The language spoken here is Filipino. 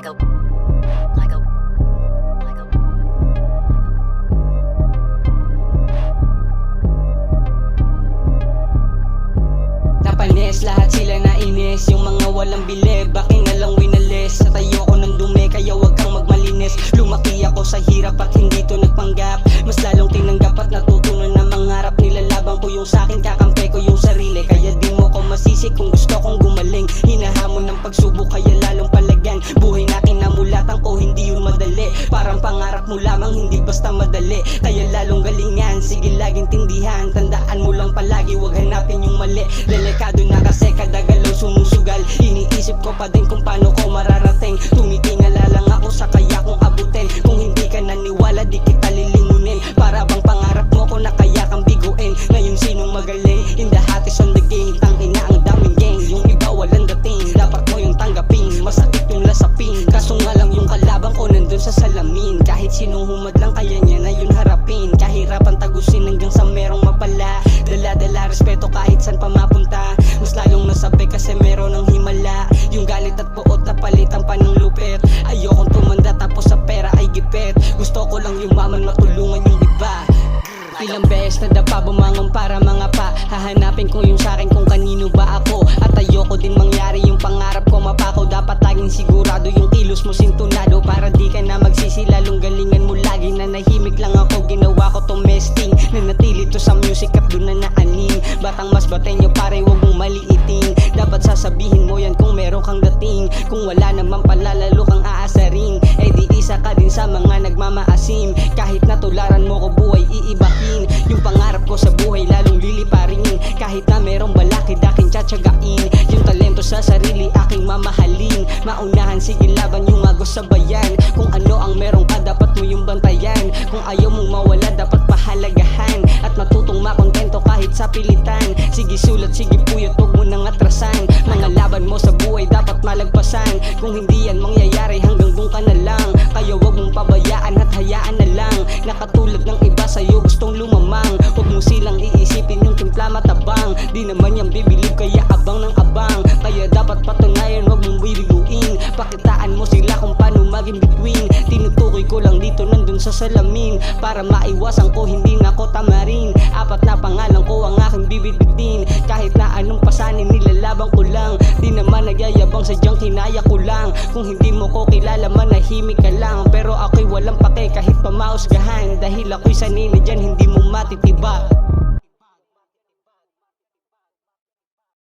Lego, Lego, Lego. Napanis, lahat sila nainis. Yung mga walang bilib, aking nalang winalis. Sa tayo ko ng dumi, kaya wag kang magmalinis. Lumaki ako sa hirap at hindi to nagpanggap. Mas lalong tinanggap at natutunan na mangarap. Nilalabang ko yung sakin, kakampi ko yung sarili. Kaya di mo ko masisi kung gusto kong gumaling. Hinahamon ng pagsubok, kaya lalong palagan. Buhay na kinamulatan ko, hindi yun madali. Parang pangarap mo lamang, hindi basta madali. Kaya lalong galingan, sige laging tindihan. Tandaan mo lang palagi, wag hanapin yung mali. Delikado na kasi kada galaw sumusugal. Iniisip ko pa din kung paano ko mararating. Tumitingala lang ako sa kaya kong abutin. Kung hindi ka naniwala, di kita lilingunin. Para bang pangarap mo ko na kaya kang biguin. Ngayon sinong magaling? In the hat is on the game. Tangina ang daming gang, yung iba walang dating. Dapat mo yung tanggapin, masakit yung lasapin. Kaso nga lang yung kalabang ko nandun sa salamin. Kahit sinong humad lang kaya niya na yun harapin. Kahirapan tagusin hanggang sa merong mapala. Dala-dala respeto kahit saan pa mapunta. Mas lalong nasabi kasi meron ng himala. Yung galit at puot na palitan pa ng lupit. Ayokong tumanda tapos sa pera ay gipit. Gusto ko lang yumaman, matulungan yung iba. Ilang beses na dapa bumangon para mga pa. Hahanapin ko yung sakin kung kanino ba ako. At ayoko din mangyari yung pangarap ko mapako. Dapat laging sigurado yung kilos mo sintunado. Para di ka na magsisi, lalong galingan mo lagi. Nanahimik lang ako, ginawa ko tong mesting. Nanatili to sa music at doon na naanin. Batang mas batenyo pare, wag mong maliitin. Dapat sasabihin mo yan kung meron kang dating. Kung wala naman pala, lalo kang aasarin. Eh di isa ka din sa mga nagmamaasim. Kahit natularan mo ko buhay iibahin. Yung pangarap ko sa buhay lalong liliparin. Kahit na merong balakid aking tsatsagain. Yung talento sa sarili aking mamahalin. Maunahan sige laban yung agos sa bayan. Kung ano ang meron ka dapat mo yung bantayan. Kung ayaw mong mawala dapat pahalagahan. At matutong makontento kahit sa pilitan. Sige sulat, sige puyot, huwag mo nang atrasan. Mga laban mo sa buhay dapat malagpasan. Kung hindi yan mangyayari hanggang doon ka na lang. Kaya wag mong pabayaan at hayaan na lang. Nakatulad ng iba sa'yo gustong lumamang. Huwag mo silang iisipin yung timpla matabang. Di naman yan bibilib kaya abang ng abang. Kaya dapat patunayan wag mong bibiguin. Pakitaan mo sila kung paano maging between. Tinutukoy ko lang dito nandun sa salamin. Para maiwasan ko hindi na ko tamarin. Apat na pangalan ko ang aking bibitbitin. Kahit na anong pasanin nilalabang ko lang. Di naman nagyayabang sadyang kinaya ko lang. Kung hindi mo ko kilala manahimik ka lang. Pero ako'y walang pake kahit pamausgahan. Dahil ako'y sanay na dyan hindi mo matitiba.